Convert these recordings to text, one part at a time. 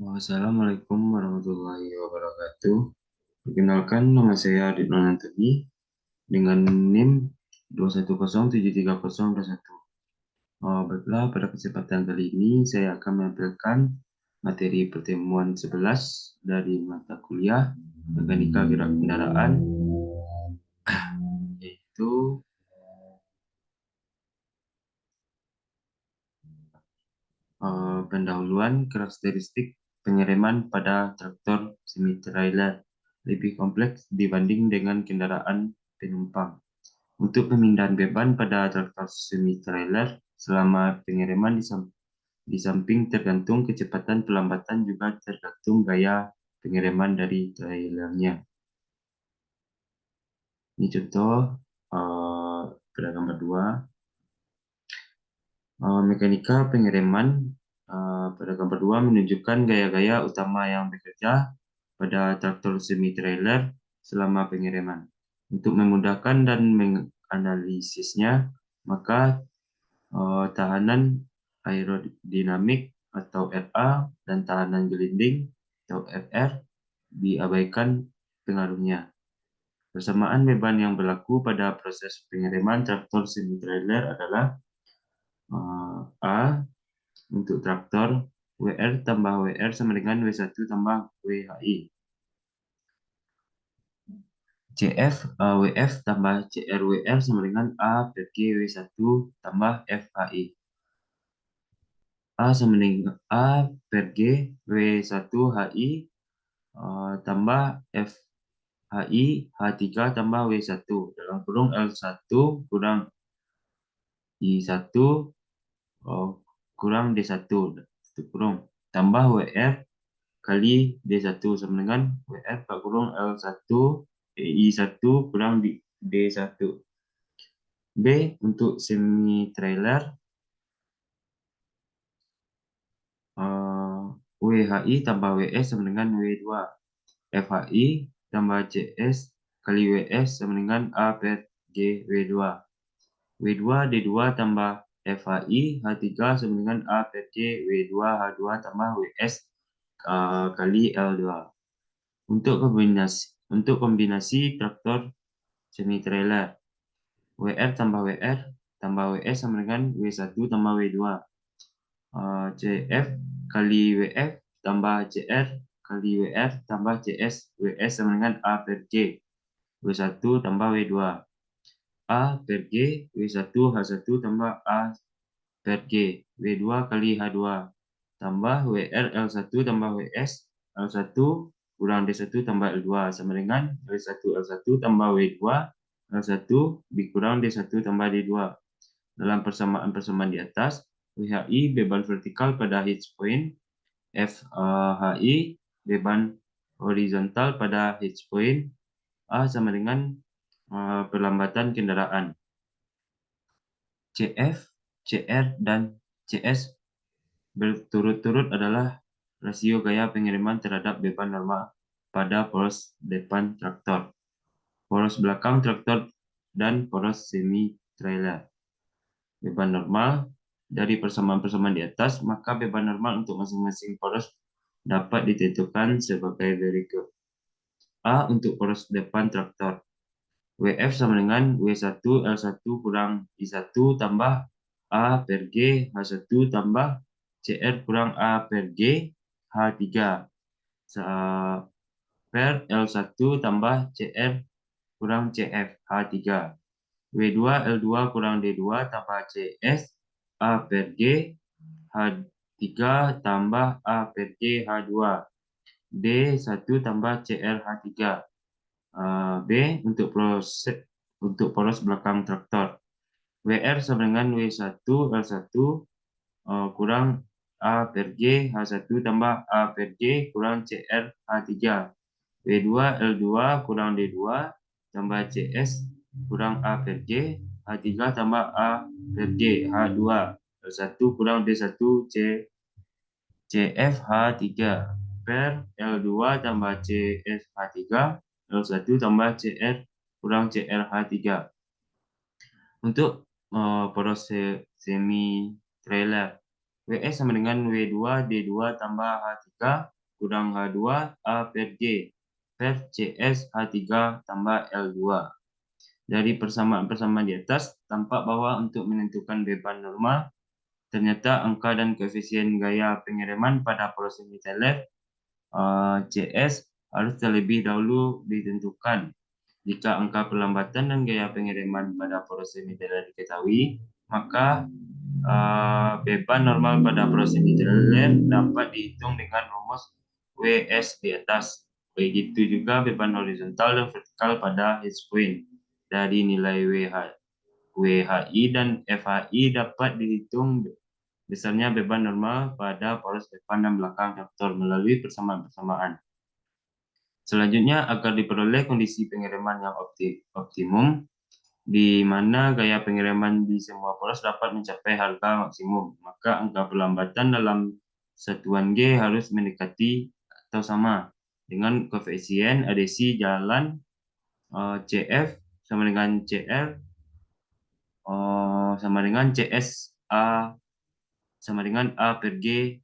Assalamualaikum warahmatullahi wabarakatuh. Perkenalkan, nama saya Adit Nonantoni dengan NIM 2107301. Baiklah, pada kesempatan kali ini saya akan menampilkan materi pertemuan 11 dari mata kuliah Mekanika Gerak Kendaraan, yaitu pendahuluan karakteristik pengereman pada traktor semi-trailer lebih kompleks dibanding dengan kendaraan penumpang. Untuk pemindahan beban pada traktor semi-trailer selama pengereman di samping tergantung kecepatan pelambatan juga tergantung gaya pengereman dari trailernya. Ini contoh pada gambar 2. Mekanika pengereman pada gambar 2 menunjukkan gaya-gaya utama yang bekerja pada traktor semi-trailer selama pengereman. Untuk memudahkan dan menganalisisnya, maka tahanan aerodinamik atau RA dan tahanan gelinding atau FR diabaikan pengaruhnya. Persamaan beban yang berlaku pada proses pengereman traktor semi-trailer adalah A untuk traktor WR tambah WR sama dengan W1 tambah WHI. CF WF tambah CR WR sama dengan A per G W1 tambah FHI. A sama dengan A per G W1 HI tambah FHI H3 tambah W1 dalam kurung L1 kurang I1 kurang D1 kurung tambah WR kali D1 sama dengan WR per kurung L1 I1 kurang D1. B untuk semi trailer WHI tambah WS sama dengan W2. FHI tambah CS kali WS sama dengan A per G W2. W2 D2 tambah FHI H3 sama dengan A per G W2 H2 tambah WS kali L2. Untuk kombinasi traktor semi trailer WR tambah WR tambah WS sama dengan W1 tambah W2. CF kali WF tambah CR kali WR tambah CS WS sama dengan A per G W1 tambah W2. A per G W1 H1 tambah A per G W2 kali H2 tambah WR L1 tambah WS L1 kurang D1 tambah L2 sama dengan W1 L1 tambah W2 L1 dikurang D1 tambah D2. Dalam persamaan di atas, WHI beban vertikal pada hitch point, FHI beban horizontal pada hitch point, A sama dengan perlambatan kendaraan. CF, CR, dan CS berturut-turut adalah rasio gaya pengiriman terhadap beban normal pada poros depan traktor, poros belakang traktor, dan poros semi-trailer. Beban normal dari persamaan-persamaan di atas, maka beban normal untuk masing-masing poros dapat ditentukan sebagai berikut. A untuk poros depan traktor. WF sama dengan W1 L1 kurang I1 tambah A per G H1 tambah CR kurang A per G H3 per L1 tambah CR kurang CF H3. W2 L2 kurang D2 tambah CS A per G H3 tambah A per G H2 D1 tambah CR H3. B untuk poros belakang traktor. WR sama dengan W1 L1 kurang A per G H1 tambah A per G kurang CR H3. W2 L2 kurang D2 tambah CS kurang A per G H3 tambah A per G H2 L1 kurang D1 CF H3 per L2 tambah CS H3 L1 tambah CR kurang CR H3. Untuk poros semi trailer, WS sama dengan W2 D2 tambah H3 kurang H2 A per G per CS H3 tambah L2. Dari persamaan-persamaan di atas, tampak bahwa untuk menentukan beban normal, ternyata angka dan koefisien gaya pengiriman pada poros semitelef CS harus terlebih dahulu ditentukan. Jika angka perlambatan dan gaya pengiriman pada poros semitelef diketahui, maka beban normal pada poros semitelef dapat dihitung dengan rumus WS di atas. Begitu juga beban horizontal dan vertikal pada hedge point. Dari nilai WHI dan FHI dapat dihitung besarnya beban normal pada poros depan dan belakang traktor melalui persamaan-persamaan. Selanjutnya, agar diperoleh kondisi pengiriman yang optimum, di mana gaya pengiriman di semua poros dapat mencapai harga maksimum, maka angka perlambatan dalam satuan G harus mendekati atau sama dengan koefisien adhesi jalan CF sama dengan CR sama dengan CS A sama dengan A per G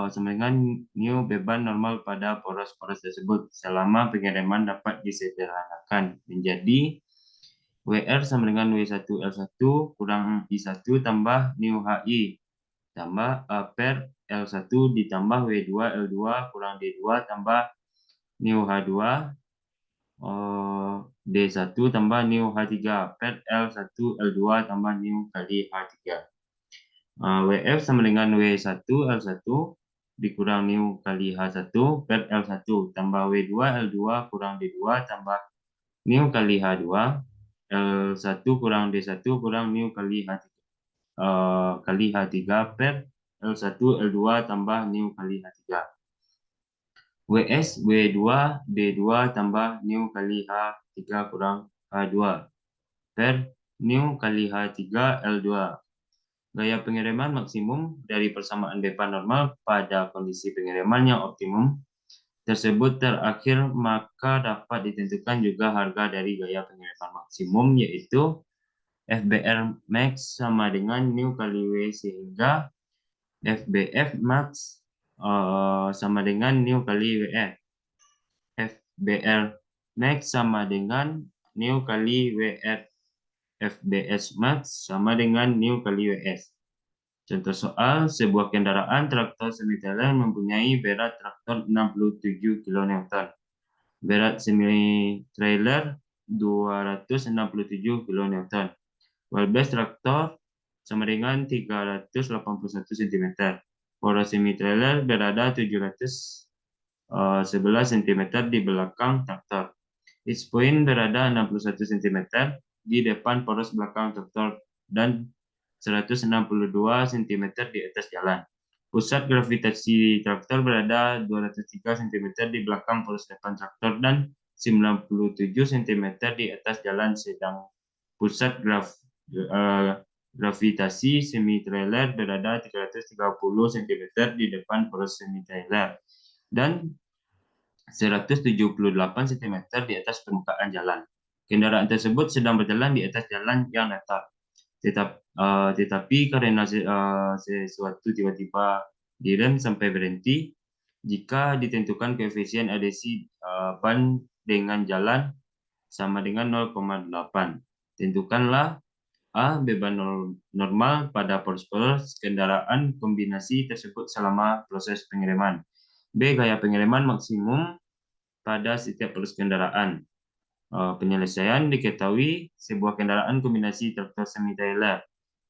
sama dengan mu beban normal pada poros-poros tersebut selama pengiriman dapat disederhanakan menjadi WR sama dengan W1L1 kurang I1 tambah mu HI tambah A per L1 ditambah W2L2 kurang D2 tambah mu H2 D1 tambah mu H3 per L1 L2 tambah mu kali H3. WF sama dengan W1 L1 dikurang mu kali H1 per L1 tambah W2 L2 kurang D2 tambah mu kali H2 L1 kurang D1 kurang mu kali H3 per L1 L2 tambah mu kali H3. WS W2 D2 tambah mu kali H3 kurang H2 per mu kali H3 L2. Gaya pengiriman maksimum dari persamaan beban normal pada kondisi pengiriman yang optimum tersebut terakhir, maka dapat ditentukan juga harga dari gaya pengiriman maksimum, yaitu FBR max sama dengan mu kali W sehingga FBF max sama dengan mu kali WF. FBR max sama dengan mu kali WF. FBS max sama dengan mu kali WS. Contoh soal, sebuah kendaraan traktor semi-trailer mempunyai berat traktor 67 kN. Berat semi-trailer 267 kN. Wheelbase traktor sama dengan 381 cm. Poros semi-trailer berada 711 cm di belakang traktor. Hitch point berada 61 cm di depan poros belakang traktor dan 162 cm di atas jalan. Pusat gravitasi traktor berada 203 cm di belakang poros depan traktor dan 97 cm di atas jalan, sedang pusat gravitasi semi-trailer berada 330 cm di depan poros semi-trailer dan 178 cm di atas permukaan jalan. Kendaraan tersebut sedang berjalan di atas jalan yang datar. Tetapi karena sesuatu tiba-tiba direm sampai berhenti, jika ditentukan koefisien adhesi ban dengan jalan sama dengan 0,8. Tentukanlah A. Beban normal pada poros-poros kendaraan kombinasi tersebut selama proses pengiriman. B. Gaya pengiriman maksimum pada setiap poros kendaraan. Penyelesaian diketahui sebuah kendaraan kombinasi traktor semi-trailer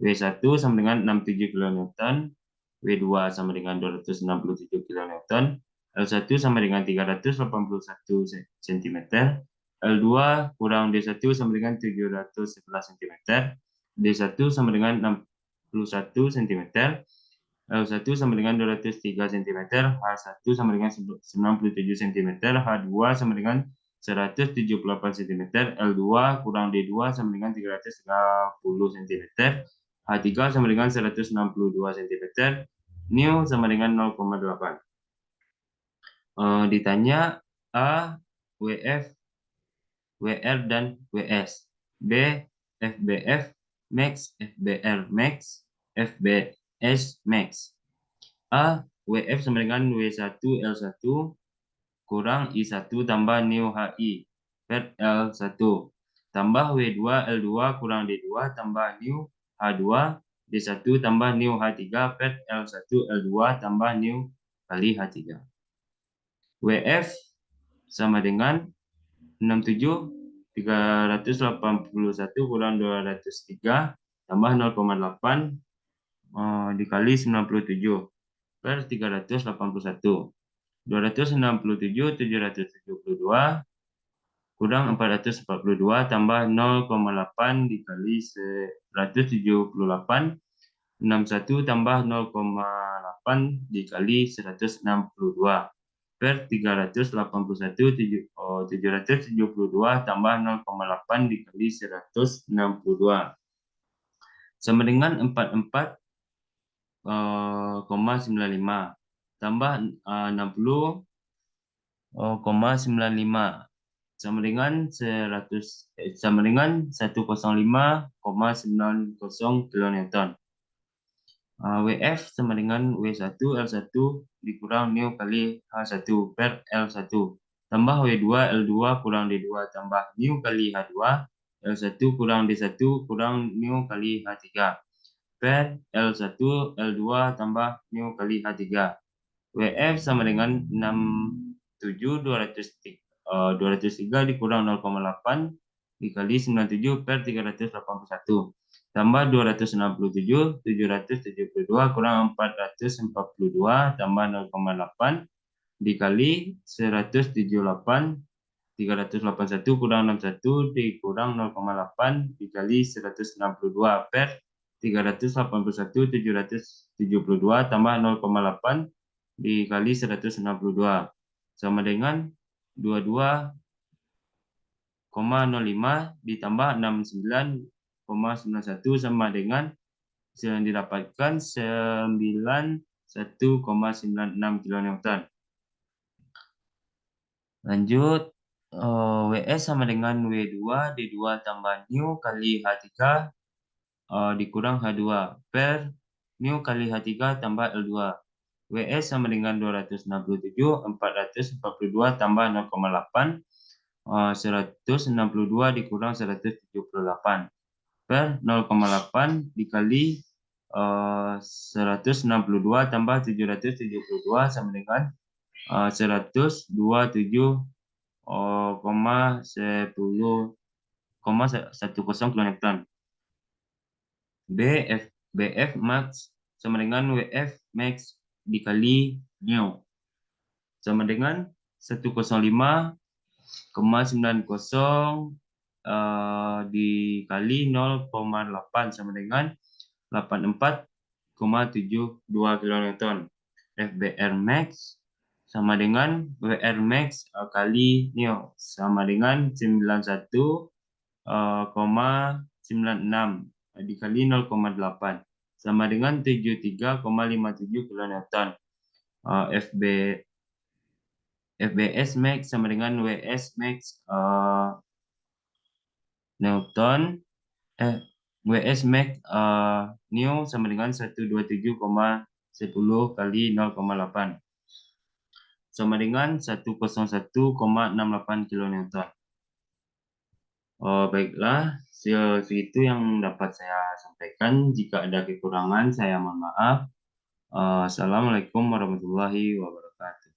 W1 sama dengan 67 kN, W2 sama dengan 267 kN, L1 sama dengan 381 cm, L2 kurang D1 sama dengan 711 cm, D1 sama dengan 61 cm, L1 sama dengan 203 cm, H1 sama dengan 97 cm, H2 sama dengan 178 cm, L2 kurang D2 sama dengan 330 cm, H3 sama dengan 162 cm, mu sama dengan 0,8. Ditanya A, WF, WR, dan WS. B, FBF max, FBR max, FBS max. A, WF sama dengan W1 L1 kurang I1 tambah neo HI per L1 tambah W2 L2 kurang D2 tambah neo H2 D1 tambah neo H3 per L1 L2 tambah neo kali H3. WF sama dengan 67 381 kurang 203 tambah 0,8 dikali 97 per 381. 267 772 kurang 442 tambah 0,8 dikali 178 61 tambah 0,8 dikali 162 per 381 772 tambah 0,8 dikali 162 sama dengan 44,95 tambah 60,95 sama dengan 105,90 kilonewton. WF sama dengan W1 L1 dikurang neo kali H1 per L1 tambah W2 L2 kurang D2 tambah neo kali H2 L1 kurang D1 kurang neo kali H3 per L1 L2 tambah neo kali H3. WF sama dengan 203 dikurang 0,8 dikali 97 per 381 tambah 267 772 kurang 442 tambah 0,8 dikali 178 381 kurang 61 dikurang 0,8 dikali 162 per 381 772 tambah 0,8 dikali 162 sama dengan 22,05 ditambah 69,91 sama dengan yang didapatkan 91,96 kilonewton. Lanjut, WS sama dengan W2 D2 tambah neo kali H3 dikurang H2 per neo kali H3 tambah L2. WS sama dengan 267 442 tambah 0,8 162 dikurang 178 per 0,8 dikali 162 tambah 772 sama dengan 127,10 kilonewton. BF max sama dengan WF max dikali neo sama dengan 105,90 dikali 0,8 sama dengan 84,72 kilonewton. FBR max sama dengan WR max kali neo sama dengan 91,96 dikali 0,8 sama dengan 73,57 kilonewton. FBS max sama dengan WS max Newton WS max neo sama dengan 127,10 kali 0,8 sama dengan 101,68 kilonewton. Baiklah, itu yang dapat saya sampaikan. Jika ada kekurangan, saya mohon maaf. Assalamualaikum warahmatullahi wabarakatuh.